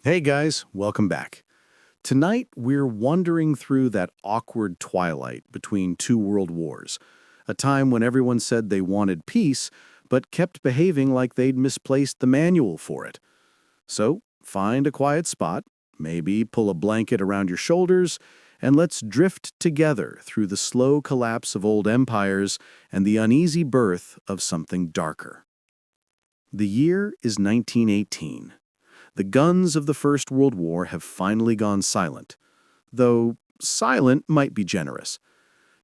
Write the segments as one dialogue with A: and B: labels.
A: Hey guys, welcome back. Tonight we're wandering through that awkward twilight between two world wars, a time when everyone said they wanted peace, but kept behaving like they'd misplaced the manual for it. So, find a quiet spot, maybe pull a blanket around your shoulders, and let's drift together through the slow collapse of old empires and the uneasy birth of something darker. The year is 1918. The guns of the First World War have finally gone silent, though silent might be generous.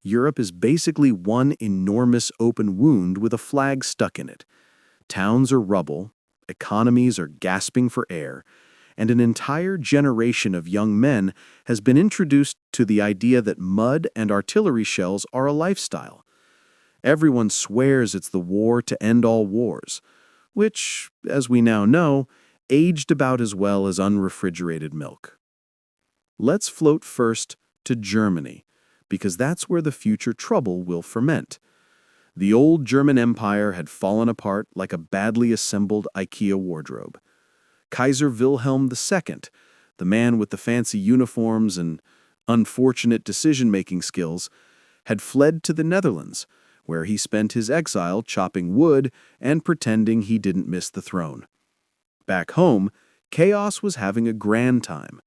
A: Europe is basically one enormous open wound with a flag stuck in it. Towns are rubble, economies are gasping for air, and an entire generation of young men has been introduced to the idea that mud and artillery shells are a lifestyle. Everyone swears it's the war to end all wars, which, as we now know, aged about as well as unrefrigerated milk. Let's float first to Germany, because that's where the future trouble will ferment. The old German Empire had fallen apart like a badly assembled IKEA wardrobe. Kaiser Wilhelm II, the man with the fancy uniforms and unfortunate decision-making skills, had fled to the Netherlands, where he spent his exile chopping wood and pretending he didn't miss the throne. Back home, chaos was having a grand time.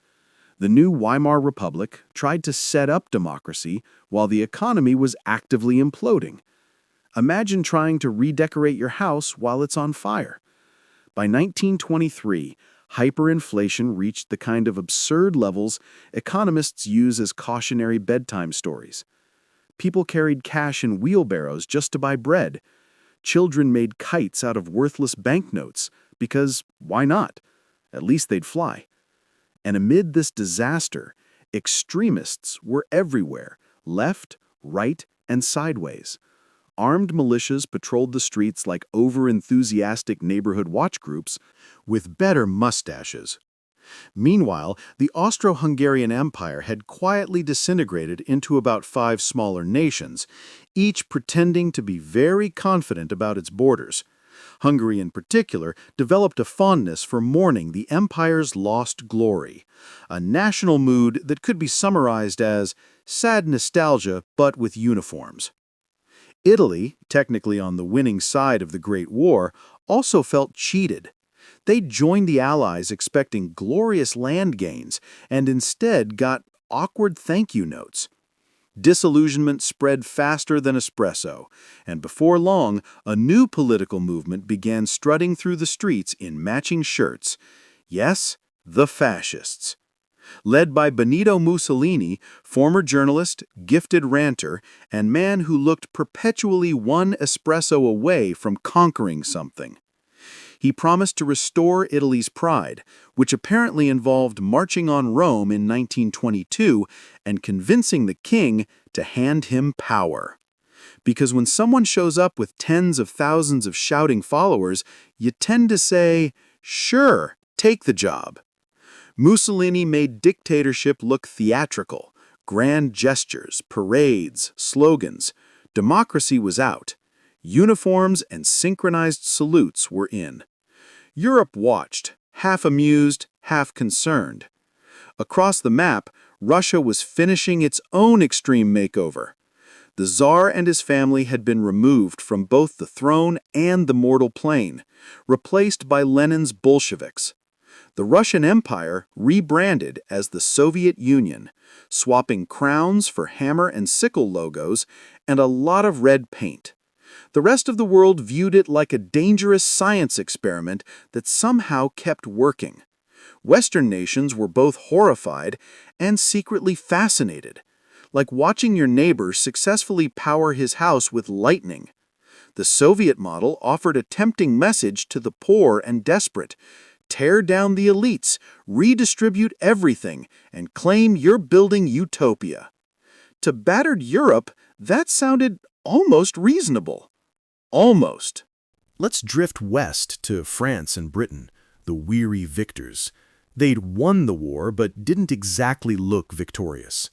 A: The new Weimar Republic tried to set up democracy while the economy was actively imploding. Imagine trying to redecorate your house while it's on fire. By 1923, hyperinflation reached the kind of absurd levels economists use as cautionary bedtime stories. People carried cash in wheelbarrows just to buy bread. Children made kites out of worthless banknotes, because why not? At least they'd fly. And amid this disaster, extremists were everywhere, left, right, and sideways. Armed militias patrolled the streets like over-enthusiastic neighborhood watch groups with better mustaches. Meanwhile, the Austro-Hungarian Empire had quietly disintegrated into about 5 smaller nations, each pretending to be very confident about its borders. Hungary in particular developed a fondness for mourning the empire's lost glory, a national mood that could be summarized as sad nostalgia but with uniforms. Italy, technically on the winning side of the Great War, also felt cheated. They joined the Allies expecting glorious land gains and instead got awkward thank you notes. Disillusionment spread faster than espresso, and before long, a new political movement began strutting through the streets in matching shirts. Yes, the fascists. Led by Benito Mussolini, former journalist, gifted ranter, and man who looked perpetually one espresso away from conquering something. He promised to restore Italy's pride, which apparently involved marching on Rome in 1922 and convincing the king to hand him power. Because when someone shows up with tens of thousands of shouting followers, you tend to say, "Sure, take the job." Mussolini made dictatorship look theatrical, grand gestures, parades, slogans. Democracy was out. Uniforms and synchronized salutes were in. Europe watched, half amused, half concerned. Across the map, Russia was finishing its own extreme makeover. The Tsar and his family had been removed from both the throne and the mortal plane, replaced by Lenin's Bolsheviks. The Russian Empire rebranded as the Soviet Union, swapping crowns for hammer and sickle logos and a lot of red paint. The rest of the world viewed it like a dangerous science experiment that somehow kept working. Western nations were both horrified and secretly fascinated, like watching your neighbor successfully power his house with lightning. The Soviet model offered a tempting message to the poor and desperate: tear down the elites, redistribute everything, and claim you're building utopia. To battered Europe, that sounded almost reasonable. Almost. Let's drift west to France and Britain, the weary victors. They'd won the war, but didn't exactly look victorious.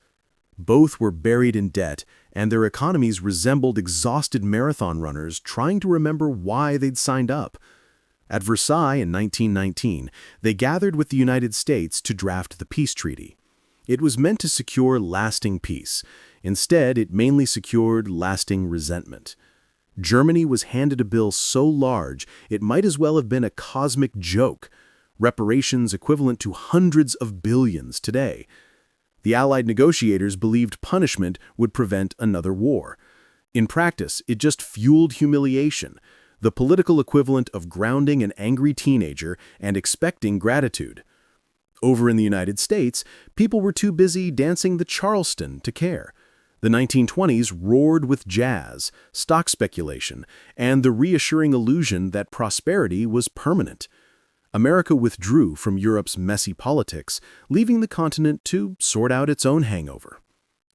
A: Both were buried in debt, and their economies resembled exhausted marathon runners trying to remember why they'd signed up.
B: At Versailles in 1919, they gathered with the United States to draft the peace treaty. It was meant to secure lasting peace. Instead, it mainly secured lasting resentment. Germany was handed a bill so large it might as well have been a cosmic joke, reparations equivalent to hundreds of billions today. The Allied negotiators believed punishment would prevent another war. In practice, it just fueled humiliation, the political equivalent of grounding an angry teenager and expecting gratitude. Over in the United States, people were too busy dancing the Charleston to care. The 1920s roared with jazz, stock speculation, and the reassuring illusion that prosperity was permanent. America withdrew from Europe's messy politics, leaving the continent to sort out its own hangover.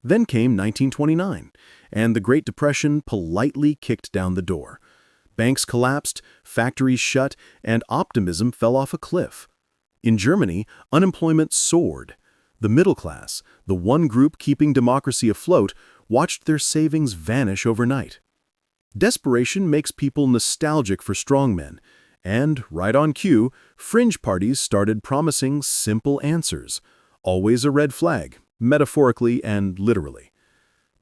B: Then came 1929, and the Great Depression politely kicked down the door. Banks collapsed, factories shut, and optimism fell off a cliff. In Germany, unemployment soared. The middle class, the one group keeping democracy afloat, watched their savings vanish overnight. Desperation makes people nostalgic for strongmen, and, right on cue, fringe parties started promising simple answers. Always a red flag, metaphorically and literally.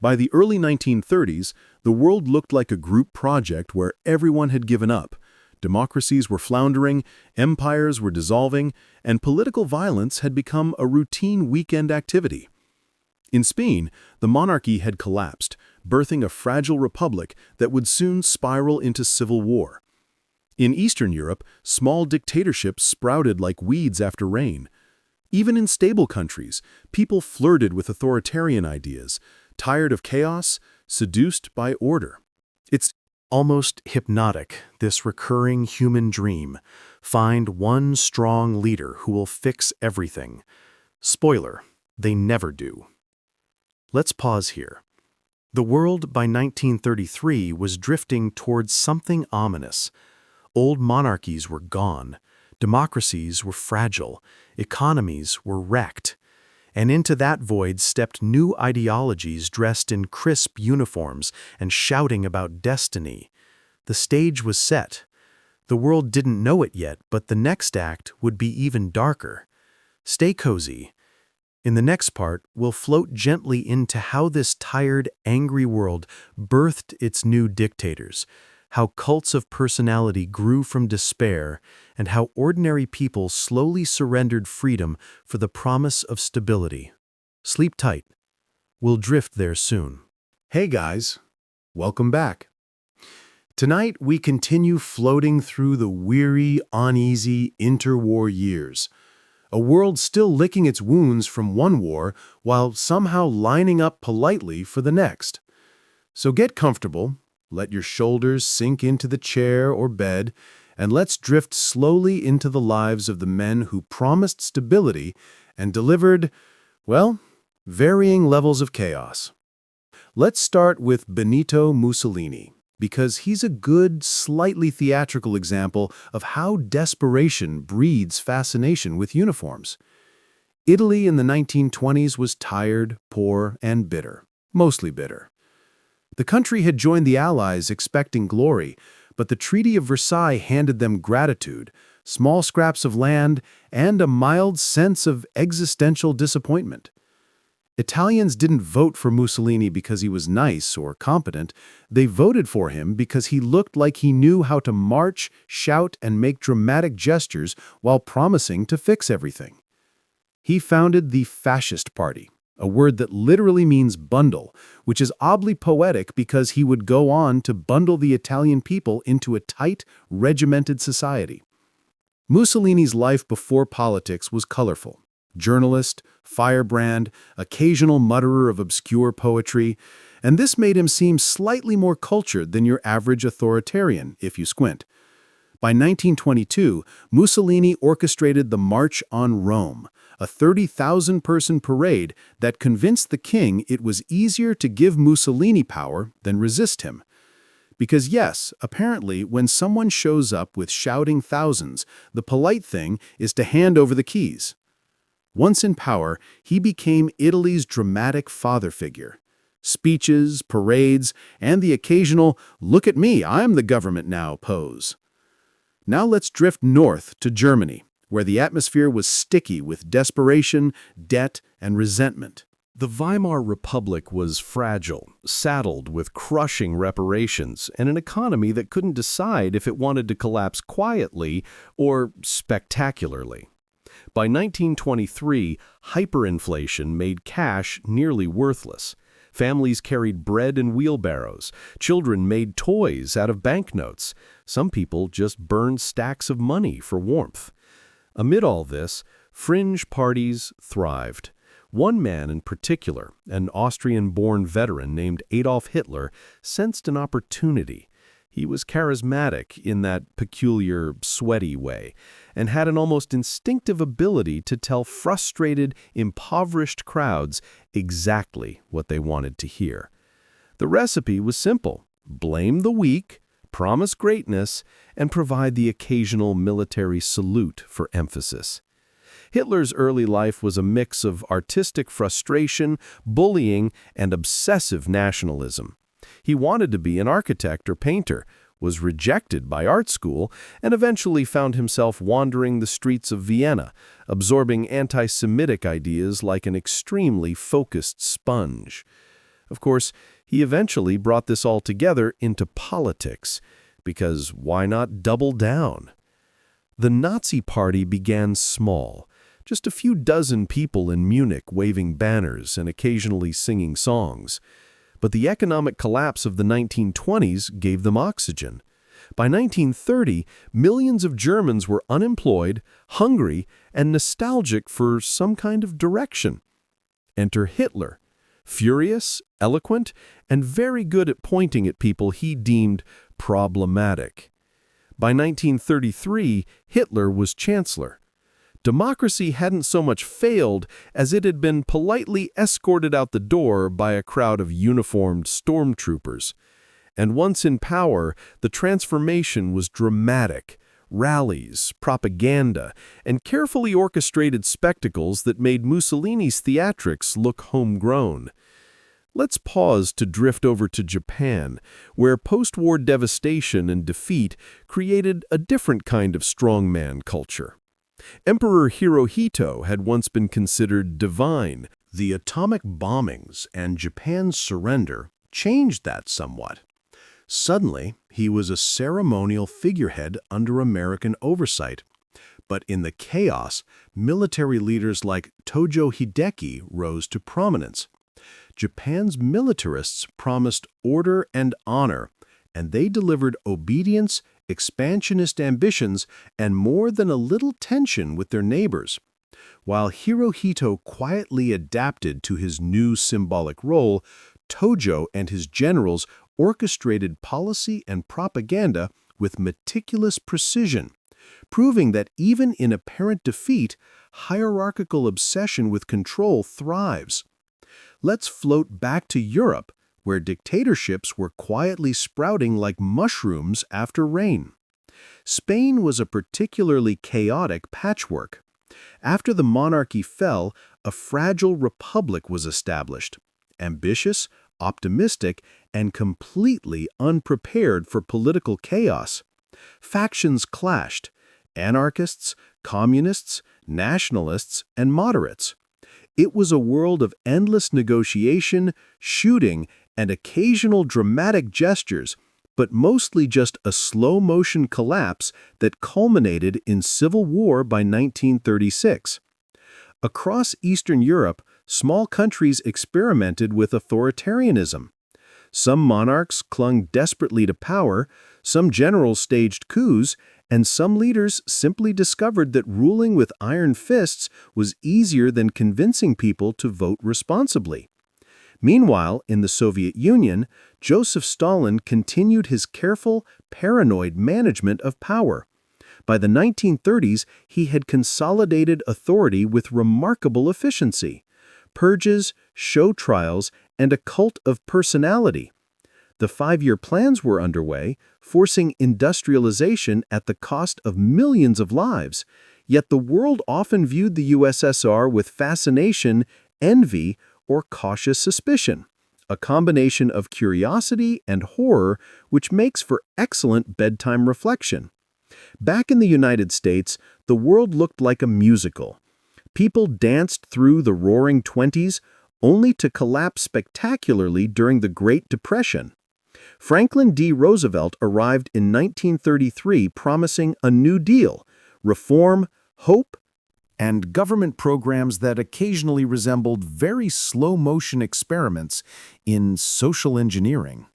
B: By the early 1930s, the world looked like a group project where everyone had given up. Democracies were floundering, empires were dissolving, and political violence had become a routine weekend activity. In Spain, the monarchy had collapsed, birthing a fragile republic that would soon spiral into civil war. In Eastern Europe, small dictatorships sprouted like weeds after rain. Even in stable countries, people flirted with authoritarian ideas, tired of chaos, seduced by order. It's almost hypnotic, this recurring human dream. Find one strong leader who will fix everything. Spoiler, they never do. Let's pause here. The world by 1933 was drifting towards something ominous. Old monarchies were gone. Democracies were fragile. Economies were wrecked. And into that void stepped new ideologies dressed in crisp uniforms and shouting about destiny. The stage was set. The world didn't know it yet, but the next act would be even darker. Stay cozy. In the next part, we'll float gently into how this tired, angry world birthed its new dictators, how cults of personality grew from despair, and how ordinary people slowly surrendered freedom for the promise of stability. Sleep tight. We'll drift there soon.
A: Hey guys, welcome back. Tonight we continue floating through the weary, uneasy interwar years. A world still licking its wounds from one war while somehow lining up politely for the next. So get comfortable, let your shoulders sink into the chair or bed, and let's drift slowly into the lives of the men who promised stability and delivered, well, varying levels of chaos. Let's start with Benito Mussolini, because he's a good, slightly theatrical example of how desperation breeds fascination with uniforms. Italy in the 1920s was tired, poor, and bitter, mostly bitter. The country had joined the Allies expecting glory, but the Treaty of Versailles handed them gratitude, small scraps of land, and a mild sense of existential disappointment. Italians didn't vote for Mussolini because he was nice or competent. They voted for him because he looked like he knew how to march, shout, and make dramatic gestures while promising to fix everything. He founded the Fascist Party, a word that literally means bundle, which is oddly poetic because he would go on to bundle the Italian people into a tight, regimented society. Mussolini's life before politics was colorful. Journalist, firebrand, occasional mutterer of obscure poetry, and this made him seem slightly more cultured than your average authoritarian, if you squint. By 1922, Mussolini orchestrated the March on Rome, a 30,000-person parade that convinced the king it was easier to give Mussolini power than resist him. Because yes, apparently, when someone shows up with shouting thousands, the polite thing is to hand over the keys. Once in power, he became Italy's dramatic father figure. Speeches, parades, and the occasional "look at me, I'm the government now" pose. Now let's drift north to Germany, where the atmosphere was sticky with desperation, debt, and resentment.
B: The Weimar Republic was fragile, saddled with crushing reparations, and an economy that couldn't decide if it wanted to collapse quietly or spectacularly. By 1923, hyperinflation made cash nearly worthless. Families carried bread in wheelbarrows. Children made toys out of banknotes. Some people just burned stacks of money for warmth. Amid all this, fringe parties thrived. One man in particular, an Austrian-born veteran named Adolf Hitler, sensed an opportunity. He was charismatic in that peculiar, sweaty way, and had an almost instinctive ability to tell frustrated, impoverished crowds exactly what they wanted to hear. The recipe was simple: blame the weak, promise greatness, and provide the occasional military salute for emphasis. Hitler's early life was a mix of artistic frustration, bullying, and obsessive nationalism. He wanted to be an architect or painter, was rejected by art school, and eventually found himself wandering the streets of Vienna, absorbing anti-Semitic ideas like an extremely focused sponge. Of course, he eventually brought this all together into politics, because why not double down? The Nazi Party began small. Just a few dozen people in Munich waving banners and occasionally singing songs. But the economic collapse of the 1920s gave them oxygen. By 1930, millions of Germans were unemployed, hungry, and nostalgic for some kind of direction. Enter Hitler, furious, eloquent, and very good at pointing at people he deemed problematic. By 1933, Hitler was chancellor. Democracy hadn't so much failed as it had been politely escorted out the door by a crowd of uniformed stormtroopers. And once in power, the transformation was dramatic. Rallies, propaganda, and carefully orchestrated spectacles that made Mussolini's theatrics look homegrown. Let's pause to drift over to Japan, where post-war devastation and defeat created a different kind of strongman culture. Emperor Hirohito had once been considered divine.
A: The atomic bombings and Japan's surrender changed that somewhat. Suddenly, he was a ceremonial figurehead under American oversight. But in the chaos, military leaders like Tojo Hideki rose to prominence. Japan's militarists promised order and honor, and they delivered obedience, expansionist ambitions, and more than a little tension with their neighbors. While Hirohito quietly adapted to his new symbolic role, Tojo and his generals orchestrated policy and propaganda with meticulous precision, proving that even in apparent defeat, hierarchical obsession with control thrives. Let's float back to Europe, where dictatorships were quietly sprouting like mushrooms after rain. Spain was a particularly chaotic patchwork. After the monarchy fell, a fragile republic was established, ambitious, optimistic, and completely unprepared for political chaos. Factions clashed: anarchists, communists, nationalists, and moderates. It was a world of endless negotiation, shooting, and occasional dramatic gestures, but mostly just a slow-motion collapse that culminated in civil war by 1936. Across Eastern Europe, small countries experimented with authoritarianism. Some monarchs clung desperately to power, some generals staged coups, and some leaders simply discovered that ruling with iron fists was easier than convincing people to vote responsibly. Meanwhile, in the Soviet Union, Joseph Stalin continued his careful, paranoid management of power. By the 1930s, he had consolidated authority with remarkable efficiency: purges, show trials, and a cult of personality. The 5-year plans were underway, forcing industrialization at the cost of millions of lives, yet the world often viewed the USSR with fascination, envy, or cautious suspicion, a combination of curiosity and horror which makes for excellent bedtime reflection.
B: Back in the United States, the world looked like a musical. People danced through the Roaring Twenties only to collapse spectacularly during the Great Depression. Franklin D. Roosevelt arrived in 1933 promising a New Deal, reform, hope,
A: And government programs that occasionally resembled very slow-motion experiments in social engineering.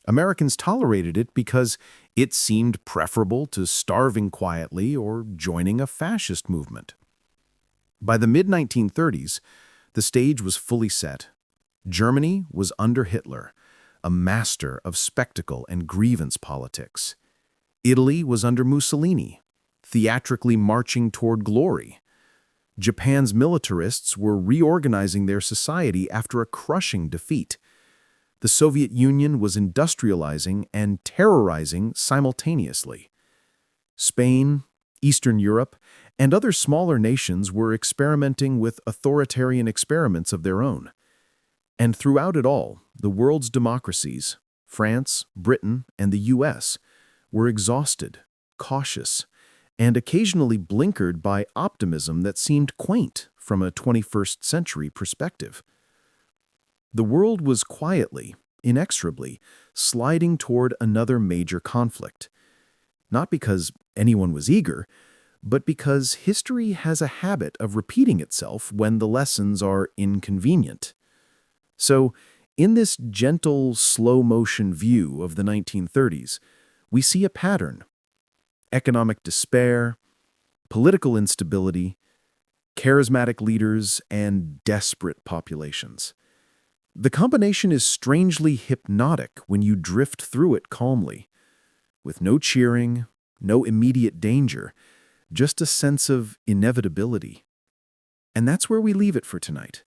A: Americans tolerated it because it seemed preferable to starving quietly or joining a fascist movement. By the mid-1930s, the stage was fully set. Germany was under Hitler, a master of spectacle and grievance politics. Italy was under Mussolini, theatrically marching toward glory. Japan's militarists were reorganizing their society after a crushing defeat. The Soviet Union was industrializing and terrorizing simultaneously. Spain, Eastern Europe, and other smaller nations were experimenting with authoritarian experiments of their own. And throughout it all, the world's democracies, France, Britain, and the US, were exhausted, cautious, and occasionally blinkered by optimism that seemed quaint from a 21st century perspective. The world was quietly, inexorably, sliding toward another major conflict. Not because anyone was eager, but because history has a habit of repeating itself when the lessons are inconvenient. So, in this gentle, slow-motion view of the 1930s, we see a pattern: economic despair, political instability, charismatic leaders, and desperate populations. The combination is strangely hypnotic when you drift through it calmly, with no cheering, no immediate danger, just a sense of inevitability. And that's where we leave it for tonight.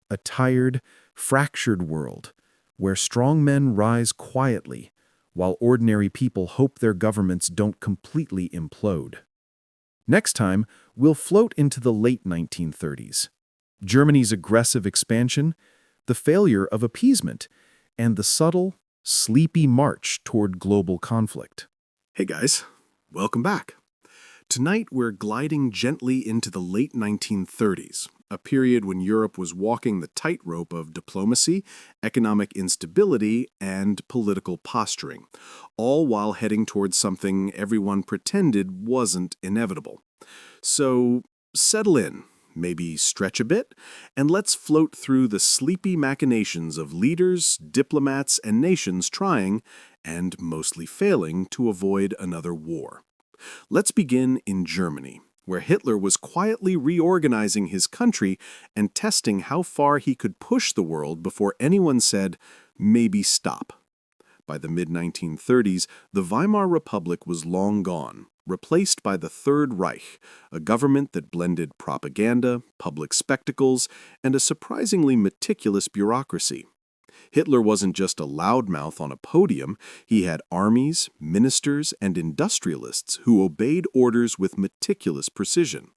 A: A tired, fractured world, where strong men rise quietly, while ordinary people hope their governments don't completely implode. Next time, we'll float into the late 1930s. Germany's aggressive expansion, the failure of appeasement, and the subtle, sleepy march toward global conflict. Hey guys, welcome back. Tonight we're gliding gently into the late 1930s, a period when Europe was walking the tightrope of diplomacy, economic instability, and political posturing, all while heading towards something everyone pretended wasn't inevitable. So settle in, maybe stretch a bit, and let's float through the sleepy machinations of leaders, diplomats, and nations trying, and mostly failing, to avoid another war. Let's begin in Germany, where Hitler was quietly reorganizing his country and testing how far he could push the world before anyone said, maybe stop. By the mid-1930s, the Weimar Republic was long gone, replaced by the Third Reich, a government that blended propaganda, public spectacles, and a surprisingly meticulous bureaucracy. Hitler wasn't just a loudmouth on a podium, he had armies, ministers, and industrialists who obeyed orders with meticulous precision.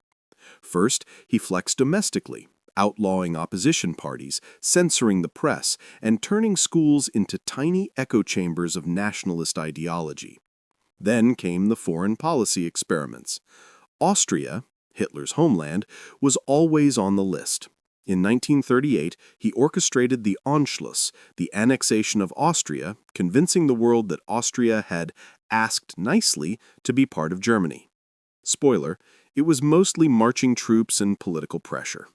A: First, he flexed domestically, outlawing opposition parties, censoring the press, and turning schools into tiny echo chambers of nationalist ideology. Then came the foreign policy experiments. Austria, Hitler's homeland, was always on the list. In 1938, he orchestrated the Anschluss, the annexation of Austria, convincing the world that Austria had asked nicely to be part of Germany. Spoiler, it was mostly marching troops and political pressure.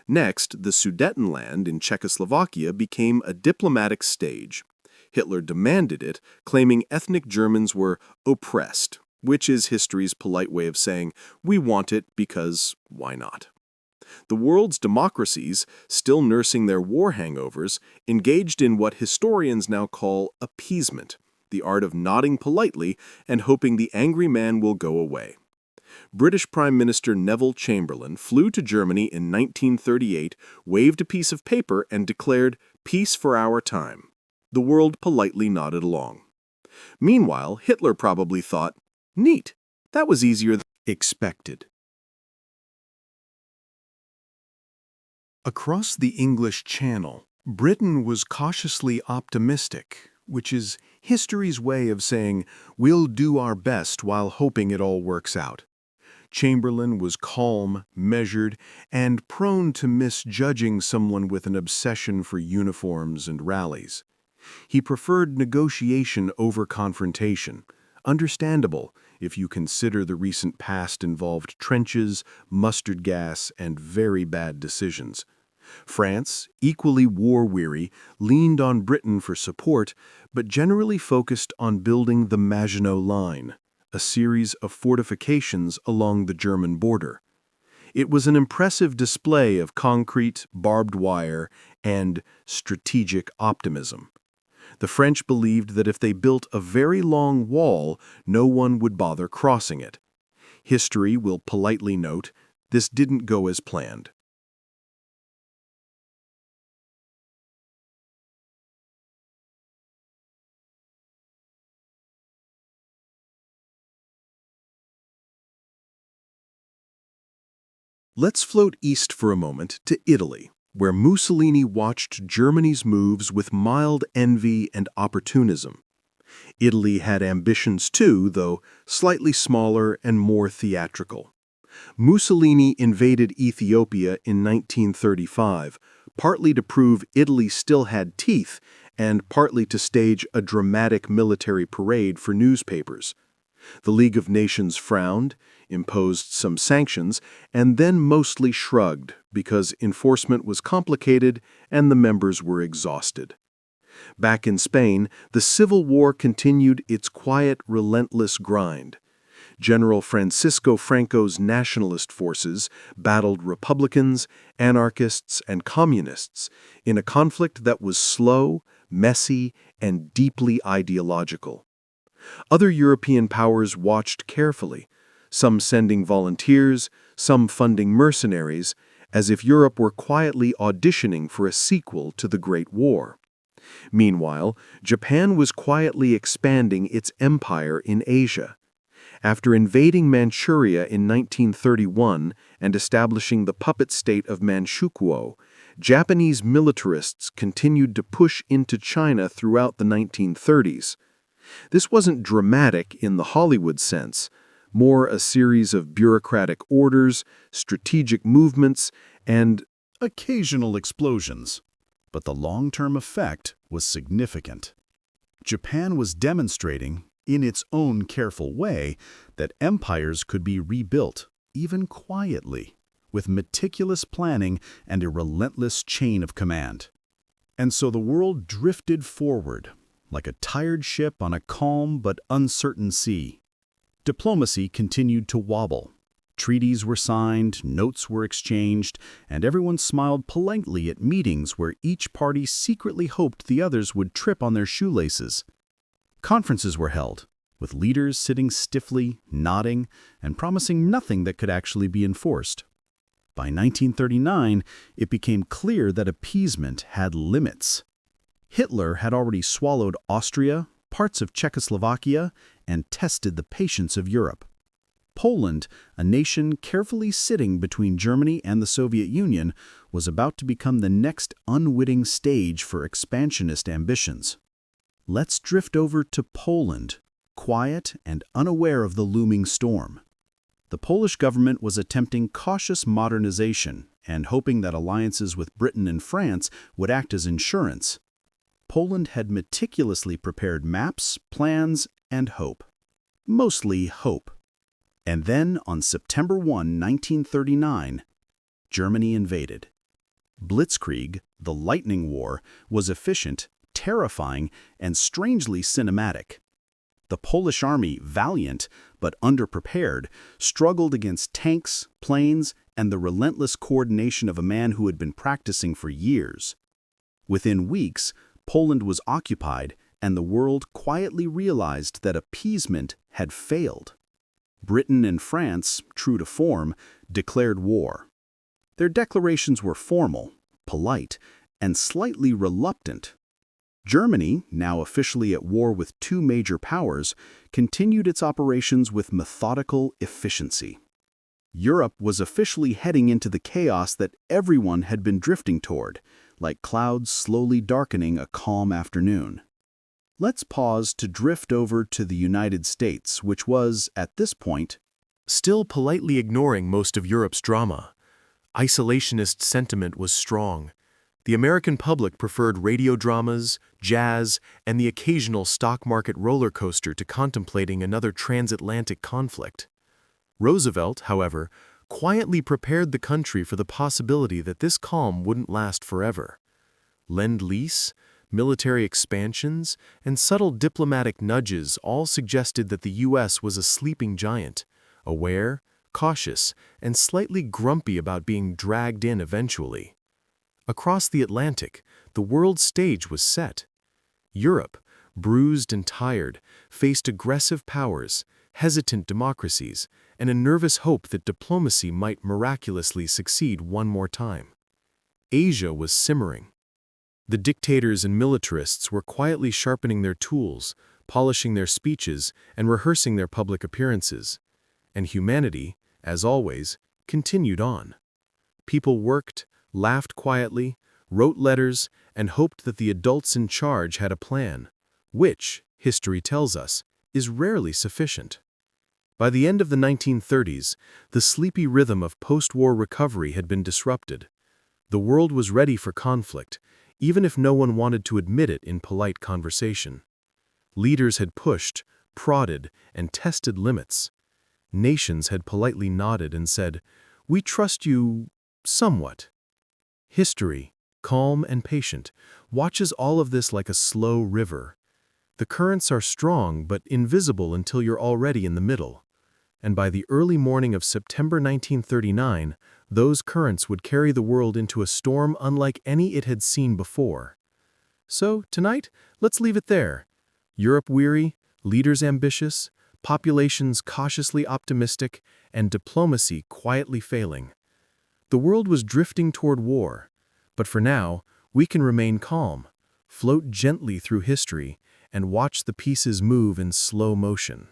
A: Next, the Sudetenland in Czechoslovakia became a diplomatic stage. Hitler demanded it, claiming ethnic Germans were oppressed, which is history's polite way of saying, we want it because why not? The world's democracies, still nursing their war hangovers, engaged in what historians now call appeasement, the art of nodding politely and hoping the angry man will go away. British Prime Minister Neville Chamberlain flew to Germany in 1938, waved a piece of paper, and declared, "Peace for our time." The world politely nodded along. Meanwhile, Hitler probably thought, neat, that was easier than expected. Across the English Channel, Britain was cautiously optimistic, which is
C: History's way of saying, we'll do our best while hoping it all works out. Chamberlain was calm, measured, and prone to misjudging someone with an obsession for uniforms and rallies. He preferred negotiation over confrontation. Understandable if you consider the recent past involved trenches, mustard gas, and very bad decisions. France, equally war-weary, leaned on Britain for support, but generally focused on building the Maginot Line, a series of fortifications along the German border. It was an impressive display of concrete, barbed wire, and strategic optimism. The French believed that if they built a very long wall, no one would bother crossing it. History will politely note, this didn't go as planned. Let's float east for a moment to Italy, where Mussolini watched Germany's moves with mild envy and opportunism. Italy had ambitions too, though slightly smaller and more theatrical. Mussolini invaded Ethiopia in 1935, partly to prove Italy still had teeth and partly to stage a dramatic military parade for newspapers. The League of Nations frowned, imposed some sanctions, and then mostly shrugged because enforcement was complicated and the members were exhausted. Back in Spain, the Civil War continued its quiet, relentless grind. General Francisco Franco's nationalist forces battled Republicans, anarchists, and communists in a conflict that was slow, messy, and deeply ideological. Other European powers watched carefully, some sending volunteers, some funding mercenaries, as if Europe were quietly auditioning for a sequel to the Great War. Meanwhile, Japan was quietly expanding its empire in Asia. After invading Manchuria in 1931 and establishing the puppet state of Manchukuo, Japanese militarists continued to push into China throughout the 1930s. This wasn't dramatic in the Hollywood sense, more a series of bureaucratic orders, strategic movements, and
B: Occasional explosions. But the long-term effect was significant. Japan was demonstrating, in its own careful way, that empires could be rebuilt, even quietly, with meticulous planning and a relentless chain of command. And so the world drifted forward, like a tired ship on a calm but uncertain sea. Diplomacy continued to wobble. Treaties were signed, notes were exchanged, and everyone smiled politely at meetings where each party secretly hoped the others would trip on their shoelaces. Conferences were held, with leaders sitting stiffly, nodding, and promising nothing that could actually be enforced. By 1939, it became clear that appeasement had limits. Hitler had already swallowed Austria, parts of Czechoslovakia, and tested the patience of Europe. Poland, a nation carefully sitting between Germany and the Soviet Union, was about to become the next unwitting stage for expansionist ambitions. Let's drift over to Poland, quiet and unaware of the looming storm. The Polish government was attempting cautious modernization and hoping that alliances with Britain and France would act as insurance. Poland had meticulously prepared maps, plans, and hope. Mostly hope. And then, on September 1, 1939, Germany invaded. Blitzkrieg, the Lightning War, was efficient, terrifying, and strangely cinematic. The Polish army, valiant but underprepared, struggled against tanks, planes, and the relentless coordination of a man who had been practicing for years. Within weeks, Poland was occupied, and the world quietly realized that appeasement had failed. Britain and France, true to form, declared war. Their declarations were formal, polite, and slightly reluctant. Germany, now officially at war with two major powers, continued its operations with methodical efficiency. Europe was officially heading into the chaos that everyone had been drifting toward, like clouds slowly darkening a calm afternoon. Let's pause to drift over to the United States, which was, at this point,
D: still politely ignoring most of Europe's drama. Isolationist sentiment was strong. The American public preferred radio dramas, jazz, and the occasional stock market roller coaster to contemplating another transatlantic conflict. Roosevelt, however, quietly prepared the country for the possibility that this calm wouldn't last forever. Lend-Lease, military expansions, and subtle diplomatic nudges all suggested that the U.S. was a sleeping giant, aware, cautious, and slightly grumpy about being dragged in eventually. Across the Atlantic, the world stage was set. Europe, bruised and tired, faced aggressive powers, hesitant democracies, and a nervous hope that diplomacy might miraculously succeed one more time. Asia was simmering. The dictators and militarists were quietly sharpening their tools, polishing their speeches, and rehearsing their public appearances. And humanity, as always, continued on. People worked, laughed quietly, wrote letters, and hoped that the adults in charge had a plan, which, history tells us, is rarely sufficient. By the end of the 1930s, the sleepy rhythm of post-war recovery had been disrupted. The world was ready for conflict, even if no one wanted to admit it in polite conversation. Leaders had pushed, prodded, and tested limits. Nations had politely nodded and said, "We trust you somewhat." History, calm and patient, watches all of this like a slow river. The currents are strong but invisible until you're already in the middle. And by the early morning of September 1939, those currents would carry the world into a storm unlike any it had seen before. So, tonight, let's leave it there. Europe weary, leaders ambitious, populations cautiously optimistic, and diplomacy quietly failing. The world was drifting toward war, but for now, we can remain calm, float gently through history, and watch the pieces move in slow motion.